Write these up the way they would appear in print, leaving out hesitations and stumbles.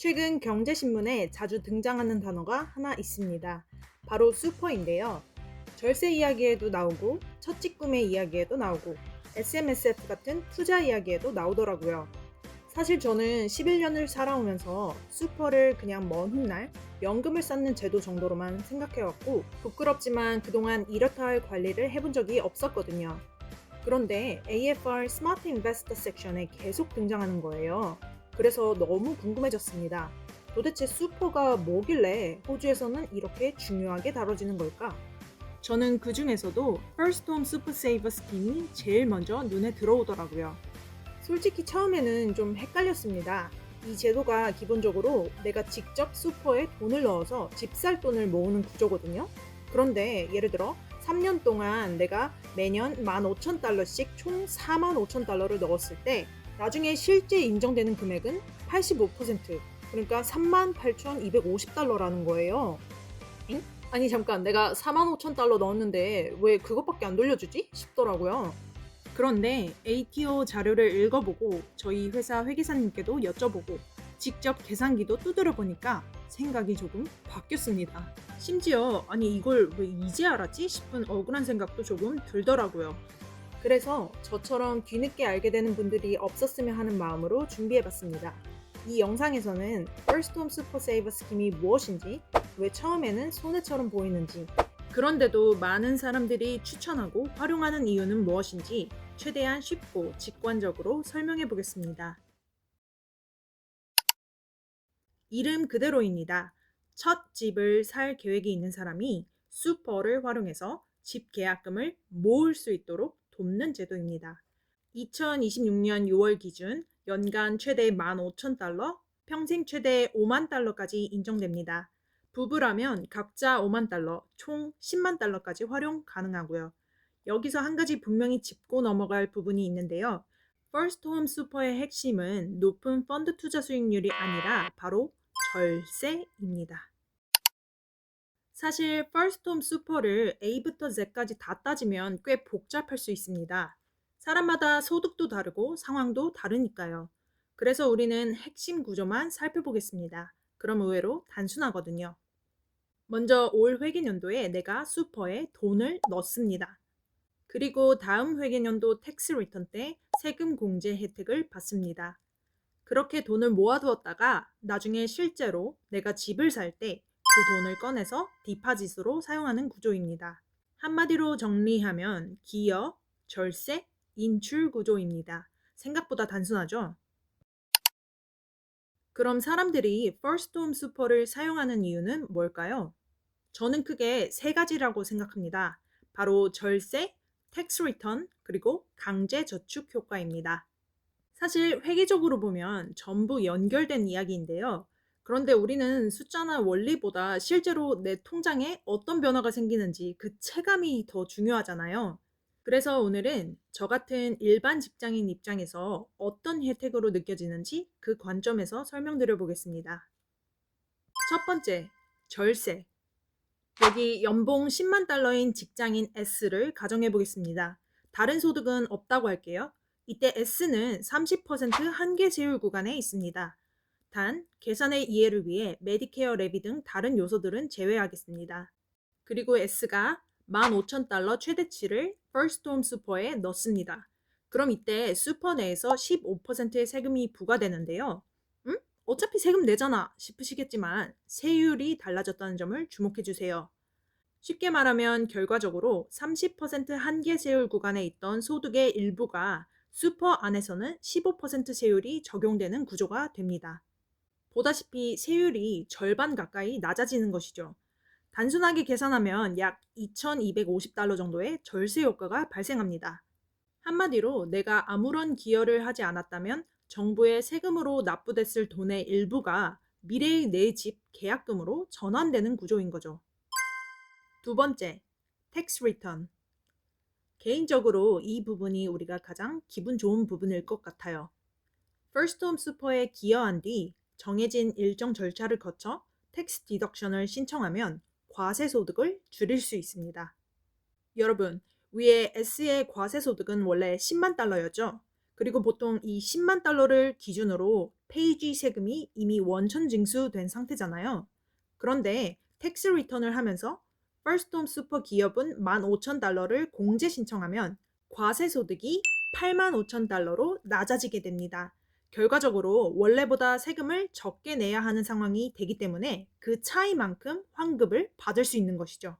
최근 경제신문에 자주 등장하는 단어가 하나 있습니다. 바로 슈퍼인데요. 절세 이야기에도 나오고, 첫집 구매 이야기에도 나오고, SMSF 같은 투자 이야기에도 나오더라고요. 사실 저는 11년을 살아오면서 슈퍼를 그냥 먼 훗날 연금을 쌓는 제도 정도로만 생각해왔고, 부끄럽지만 그동안 이렇다 할 관리를 해본 적이 없었거든요. 그런데 AFR 스마트 인베스터 섹션에 계속 등장하는 거예요. 그래서 너무 궁금해졌습니다. 도대체 슈퍼가 뭐길래 호주에서는 이렇게 중요하게 다뤄지는 걸까? 저는 그 중에서도 First Home Super Saver 스킴이 제일 먼저 눈에 들어오더라고요. 솔직히 처음에는 좀 헷갈렸습니다. 이 제도가 기본적으로 내가 직접 슈퍼에 돈을 넣어서 집 살 돈을 모으는 구조거든요. 그런데 예를 들어 3년 동안 내가 매년 15,000달러씩 총 45,000달러를 넣었을 때 나중에 실제 인정되는 금액은 85%, 그러니까 38,250달러라는 거예요. 엥? 아니 잠깐, 내가 45,000달러 넣었는데 왜 그것밖에 안 돌려주지? 싶더라고요. 그런데 ATO 자료를 읽어보고 저희 회사 회계사님께도 여쭤보고 직접 계산기도 두드려 보니까 생각이 조금 바뀌었습니다. 심지어 아니 이걸 왜 이제 알았지 싶은 억울한 생각도 조금 들더라고요. 그래서 저처럼 뒤늦게 알게 되는 분들이 없었으면 하는 마음으로 준비해봤습니다. 이 영상에서는 First Home Super Saver 스킴이 무엇인지, 왜 처음에는 손해처럼 보이는지, 그런데도 많은 사람들이 추천하고 활용하는 이유는 무엇인지 최대한 쉽고 직관적으로 설명해 보겠습니다. 이름 그대로입니다. 첫 집을 살 계획이 있는 사람이 슈퍼를 활용해서 집 계약금을 모을 수 있도록 돕는 제도입니다. 2026년 6월 기준 연간 최대 15,000달러, 평생 최대 5만 달러까지 인정됩니다. 부부라면 각자 5만 달러, 총 10만 달러까지 활용 가능하고요. 여기서 한 가지 분명히 짚고 넘어갈 부분이 있는데요. 퍼스트 홈 슈퍼의 핵심은 높은 펀드 투자 수익률이 아니라 바로 절세입니다. 사실 퍼스트 홈 슈퍼를 A부터 Z까지 다 따지면 꽤 복잡할 수 있습니다. 사람마다 소득도 다르고 상황도 다르니까요. 그래서 우리는 핵심 구조만 살펴보겠습니다. 그럼 의외로 단순하거든요. 먼저 올 회계연도에 내가 슈퍼에 돈을 넣습니다. 그리고 다음 회계연도 텍스 리턴 때 세금 공제 혜택을 받습니다. 그렇게 돈을 모아두었다가 나중에 실제로 내가 집을 살 때 그 돈을 꺼내서 디파짓으로 사용하는 구조입니다. 한마디로 정리하면 기여, 절세, 인출 구조입니다. 생각보다 단순하죠? 그럼 사람들이 First Home Super를 사용하는 이유는 뭘까요? 저는 크게 세 가지라고 생각합니다. 바로 절세, 텍스 리턴, 그리고 강제 저축 효과입니다. 사실 회계적으로 보면 전부 연결된 이야기인데요. 그런데 우리는 숫자나 원리보다 실제로 내 통장에 어떤 변화가 생기는지 그 체감이 더 중요하잖아요. 그래서 오늘은 저 같은 일반 직장인 입장에서 어떤 혜택으로 느껴지는지 그 관점에서 설명드려 보겠습니다. 첫 번째, 절세. 여기 연봉 10만 달러인 직장인 S를 가정해 보겠습니다. 다른 소득은 없다고 할게요. 이때 S는 30% 한계 세율 구간에 있습니다. 단, 계산의 이해를 위해 메디케어 랩이 등 다른 요소들은 제외하겠습니다. 그리고 S가 15,000달러 최대치를 First Home Super에 넣습니다. 그럼 이때 슈퍼 내에서 15%의 세금이 부과되는데요. 어차피 세금 내잖아 싶으시겠지만 세율이 달라졌다는 점을 주목해 주세요. 쉽게 말하면 결과적으로 30% 한계 세율 구간에 있던 소득의 일부가 슈퍼 안에서는 15% 세율이 적용되는 구조가 됩니다. 보다시피 세율이 절반 가까이 낮아지는 것이죠. 단순하게 계산하면 약 2,250달러 정도의 절세 효과가 발생합니다. 한마디로 내가 아무런 기여를 하지 않았다면 정부의 세금으로 납부됐을 돈의 일부가 미래의 내 집 계약금으로 전환되는 구조인 거죠. 두 번째, 텍스 리턴. 개인적으로 이 부분이 우리가 가장 기분 좋은 부분일 것 같아요. 퍼스트 홈 슈퍼에 기여한 뒤 정해진 일정 절차를 거쳐 텍스 디덕션을 신청하면 과세 소득을 줄일 수 있습니다. 여러분, 위에 S의 과세 소득은 원래 10만 달러였죠? 그리고 보통 이 10만 달러를 기준으로 페이지 세금이 이미 원천 징수된 상태잖아요. 그런데 텍스 리턴을 하면서 퍼스트홈 슈퍼 기업은 15,000달러를 공제 신청하면 과세 소득이 85,000달러로 낮아지게 됩니다. 결과적으로 원래보다 세금을 적게 내야 하는 상황이 되기 때문에 그 차이만큼 환급을 받을 수 있는 것이죠.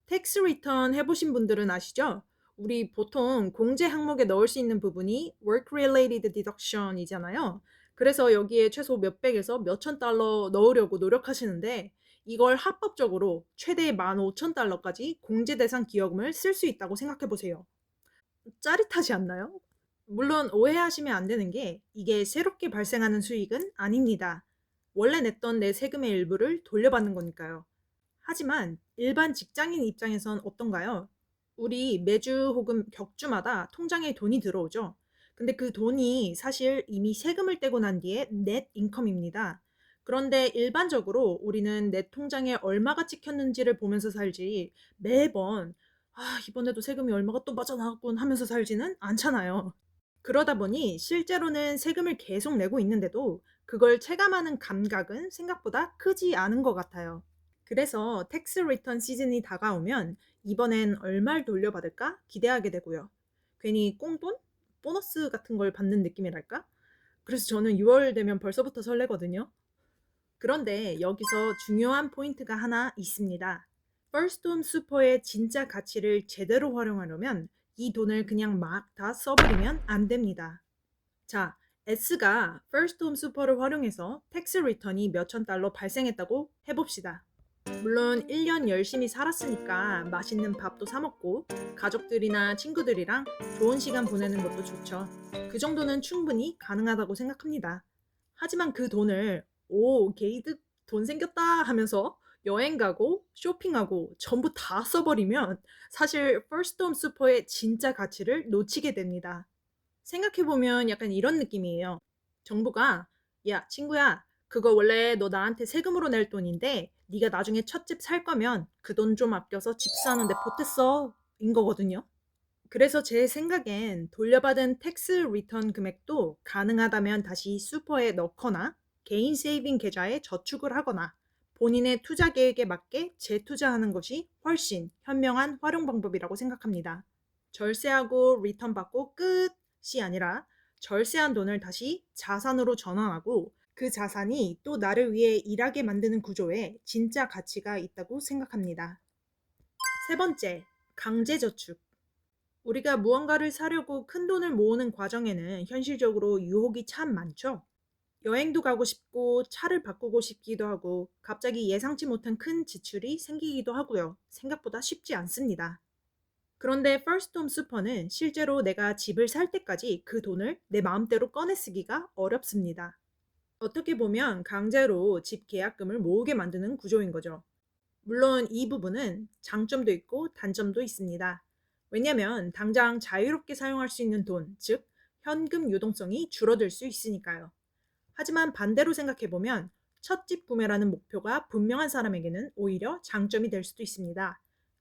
텍스 리턴 해보신 분들은 아시죠? 우리 보통 공제 항목에 넣을 수 있는 부분이 work-related deduction이잖아요. 그래서 여기에 최소 몇백에서 몇천 달러 넣으려고 노력하시는데 이걸 합법적으로 최대 15,000달러까지 공제 대상 기여금을 쓸 수 있다고 생각해 보세요. 짜릿하지 않나요? 물론 오해하시면 안 되는 게 이게 새롭게 발생하는 수익은 아닙니다. 원래 냈던 내 세금의 일부를 돌려받는 거니까요. 하지만 일반 직장인 입장에선 어떤가요? 우리 매주 혹은 격주마다 통장에 돈이 들어오죠. 근데 그 돈이 사실 이미 세금을 떼고 난 뒤에 넷 인컴입니다. 그런데 일반적으로 우리는 내 통장에 얼마가 찍혔는지를 보면서 살지 매번 이번에도 세금이 얼마가 또 빠져나갔군 하면서 살지는 않잖아요. 그러다 보니 실제로는 세금을 계속 내고 있는데도 그걸 체감하는 감각은 생각보다 크지 않은 것 같아요. 그래서 텍스 리턴 시즌이 다가오면 이번엔 얼마를 돌려받을까 기대하게 되고요. 괜히 꽁돈? 보너스 같은 걸 받는 느낌이랄까? 그래서 저는 6월 되면 벌써부터 설레거든요. 그런데 여기서 중요한 포인트가 하나 있습니다. 퍼스트 홈 슈퍼의 진짜 가치를 제대로 활용하려면 이 돈을 그냥 막 다 써버리면 안 됩니다. 자, S가 퍼스트 홈 슈퍼를 활용해서 텍스 리턴이 몇천 달러 발생했다고 해봅시다. 물론 1년 열심히 살았으니까 맛있는 밥도 사 먹고 가족들이나 친구들이랑 좋은 시간 보내는 것도 좋죠. 그 정도는 충분히 가능하다고 생각합니다. 하지만 그 돈을 게이득 돈 생겼다 하면서 여행 가고 쇼핑하고 전부 다 써버리면 사실 퍼스트 홈 슈퍼의 진짜 가치를 놓치게 됩니다. 생각해보면 약간 이런 느낌이에요. 정부가 야 친구야 그거 원래 너 나한테 세금으로 낼 돈인데 네가 나중에 첫 집 살 거면 그 돈 좀 아껴서 집 사는데 보탰어 인 거거든요. 그래서 제 생각엔 돌려받은 텍스 리턴 금액도 가능하다면 다시 슈퍼에 넣거나 개인 세이빙 계좌에 저축을 하거나 본인의 투자 계획에 맞게 재투자하는 것이 훨씬 현명한 활용 방법이라고 생각합니다. 절세하고 리턴 받고 끝이 아니라 절세한 돈을 다시 자산으로 전환하고 그 자산이 또 나를 위해 일하게 만드는 구조에 진짜 가치가 있다고 생각합니다. 세 번째, 강제저축. 우리가 무언가를 사려고 큰 돈을 모으는 과정에는 현실적으로 유혹이 참 많죠. 여행도 가고 싶고 차를 바꾸고 싶기도 하고 갑자기 예상치 못한 큰 지출이 생기기도 하고요. 생각보다 쉽지 않습니다. 그런데 퍼스트 홈 슈퍼는 실제로 내가 집을 살 때까지 그 돈을 내 마음대로 꺼내 쓰기가 어렵습니다. 어떻게 보면 강제로 집 계약금을 모으게 만드는 구조인 거죠. 물론 이 부분은 장점도 있고 단점도 있습니다. 왜냐면 당장 자유롭게 사용할 수 있는 돈, 즉 현금 유동성이 줄어들 수 있으니까요. 하지만 반대로 생각해보면 첫 집 구매라는 목표가 분명한 사람에게는 오히려 장점이 될 수도 있습니다.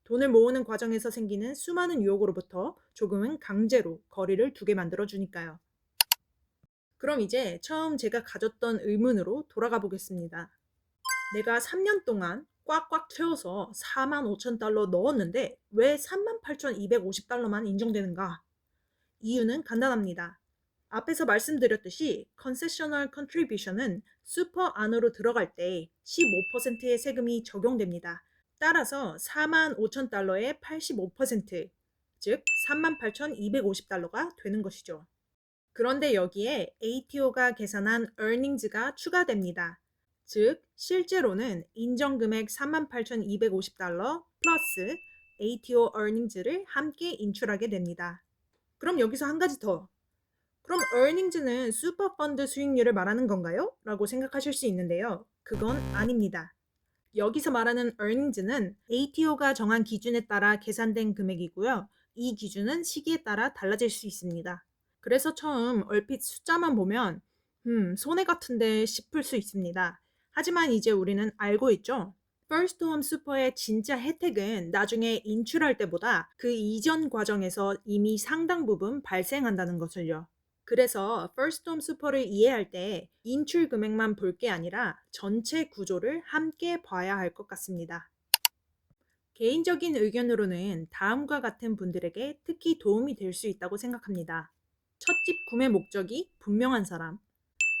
돈을 모으는 과정에서 생기는 수많은 유혹으로부터 조금은 강제로 거리를 두게 만들어주니까요. 그럼 이제 처음 제가 가졌던 의문으로 돌아가 보겠습니다. 내가 3년 동안 꽉꽉 채워서 45,000달러 넣었는데 왜 38,250달러만 인정되는가? 이유는 간단합니다. 앞에서 말씀드렸듯이 Concessional Contribution은 슈퍼 안으로 들어갈 때 15%의 세금이 적용됩니다. 따라서 45,000달러의 85%, 즉 38,250달러가 되는 것이죠. 그런데 여기에 ATO가 계산한 earnings가 추가됩니다. 즉 실제로는 인정금액 38,250달러 플러스 ATO earnings를 함께 인출하게 됩니다. 그럼 여기서 한 가지 더. 그럼 earnings는 슈퍼펀드 수익률을 말하는 건가요? 라고 생각하실 수 있는데요. 그건 아닙니다. 여기서 말하는 earnings는 ATO가 정한 기준에 따라 계산된 금액이고요. 이 기준은 시기에 따라 달라질 수 있습니다. 그래서 처음 얼핏 숫자만 보면 손해 같은데 싶을 수 있습니다. 하지만 이제 우리는 알고 있죠? 퍼스트 홈 슈퍼의 진짜 혜택은 나중에 인출할 때보다 그 이전 과정에서 이미 상당 부분 발생한다는 것을요. 그래서 First Home Super를 이해할 때 인출 금액만 볼 게 아니라 전체 구조를 함께 봐야 할 것 같습니다. 개인적인 의견으로는 다음과 같은 분들에게 특히 도움이 될 수 있다고 생각합니다. 첫 집 구매 목적이 분명한 사람,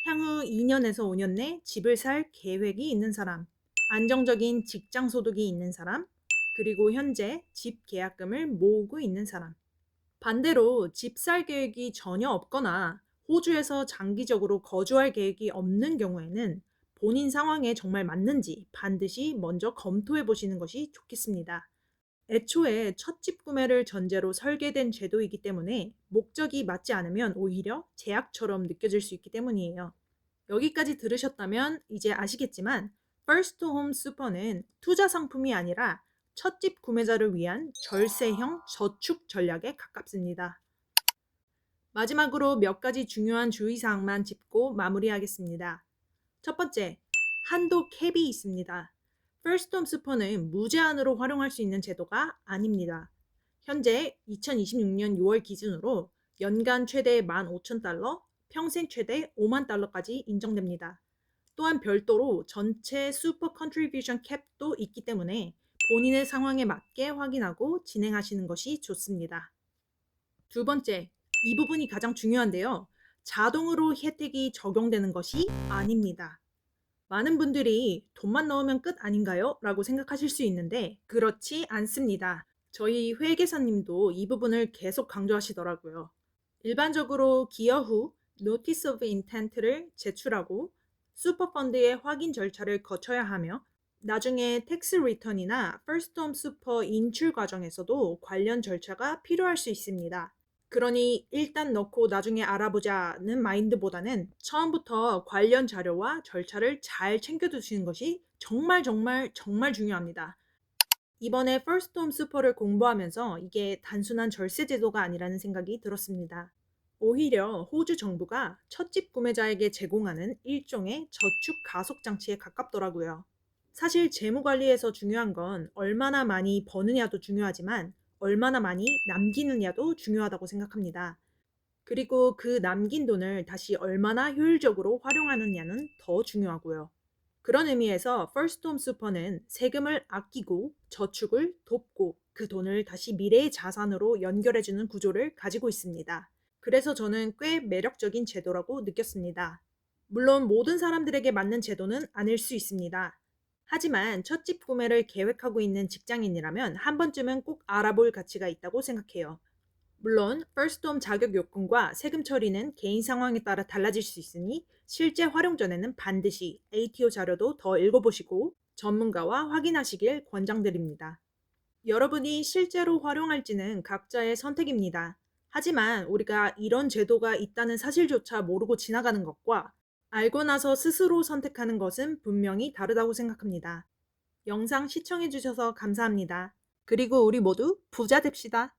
향후 2년에서 5년 내 집을 살 계획이 있는 사람, 안정적인 직장 소득이 있는 사람, 그리고 현재 집 계약금을 모으고 있는 사람. 반대로 집 살 계획이 전혀 없거나 호주에서 장기적으로 거주할 계획이 없는 경우에는 본인 상황에 정말 맞는지 반드시 먼저 검토해 보시는 것이 좋겠습니다. 애초에 첫 집 구매를 전제로 설계된 제도이기 때문에 목적이 맞지 않으면 오히려 제약처럼 느껴질 수 있기 때문이에요. 여기까지 들으셨다면 이제 아시겠지만 First Home Super는 투자 상품이 아니라 첫집 구매자를 위한 절세형 저축 전략에 가깝습니다. 마지막으로 몇 가지 중요한 주의사항만 짚고 마무리하겠습니다. 첫 번째, 한도 캡이 있습니다. First Home Super는 무제한으로 활용할 수 있는 제도가 아닙니다. 현재 2026년 6월 기준으로 연간 최대 15,000달러, 평생 최대 5만 달러까지 인정됩니다. 또한 별도로 전체 슈퍼 컨트리뷰션 캡도 있기 때문에 본인의 상황에 맞게 확인하고 진행하시는 것이 좋습니다. 두 번째, 이 부분이 가장 중요한데요. 자동으로 혜택이 적용되는 것이 아닙니다. 많은 분들이 돈만 넣으면 끝 아닌가요? 라고 생각하실 수 있는데 그렇지 않습니다. 저희 회계사님도 이 부분을 계속 강조하시더라고요. 일반적으로 기여 후 Notice of Intent를 제출하고 슈퍼펀드의 확인 절차를 거쳐야 하며 나중에 텍스 리턴이나 First Home Super 인출 과정에서도 관련 절차가 필요할 수 있습니다. 그러니 일단 넣고 나중에 알아보자는 마인드보다는 처음부터 관련 자료와 절차를 잘 챙겨두시는 것이 정말 중요합니다. 이번에 First Home Super를 공부하면서 이게 단순한 절세 제도가 아니라는 생각이 들었습니다. 오히려 호주 정부가 첫집 구매자에게 제공하는 일종의 저축 가속 장치에 가깝더라고요. 사실 재무 관리에서 중요한 건 얼마나 많이 버느냐도 중요하지만 얼마나 많이 남기느냐도 중요하다고 생각합니다. 그리고 그 남긴 돈을 다시 얼마나 효율적으로 활용하느냐는 더 중요하고요. 그런 의미에서 First Home Super는 세금을 아끼고 저축을 돕고 그 돈을 다시 미래의 자산으로 연결해주는 구조를 가지고 있습니다. 그래서 저는 꽤 매력적인 제도라고 느꼈습니다. 물론 모든 사람들에게 맞는 제도는 아닐 수 있습니다. 하지만 첫집 구매를 계획하고 있는 직장인이라면 한 번쯤은 꼭 알아볼 가치가 있다고 생각해요. 물론 First Home 자격 요건과 세금 처리는 개인 상황에 따라 달라질 수 있으니 실제 활용 전에는 반드시 ATO 자료도 더 읽어보시고 전문가와 확인하시길 권장드립니다. 여러분이 실제로 활용할지는 각자의 선택입니다. 하지만 우리가 이런 제도가 있다는 사실조차 모르고 지나가는 것과 알고 나서 스스로 선택하는 것은 분명히 다르다고 생각합니다. 영상 시청해주셔서 감사합니다. 그리고 우리 모두 부자 됩시다.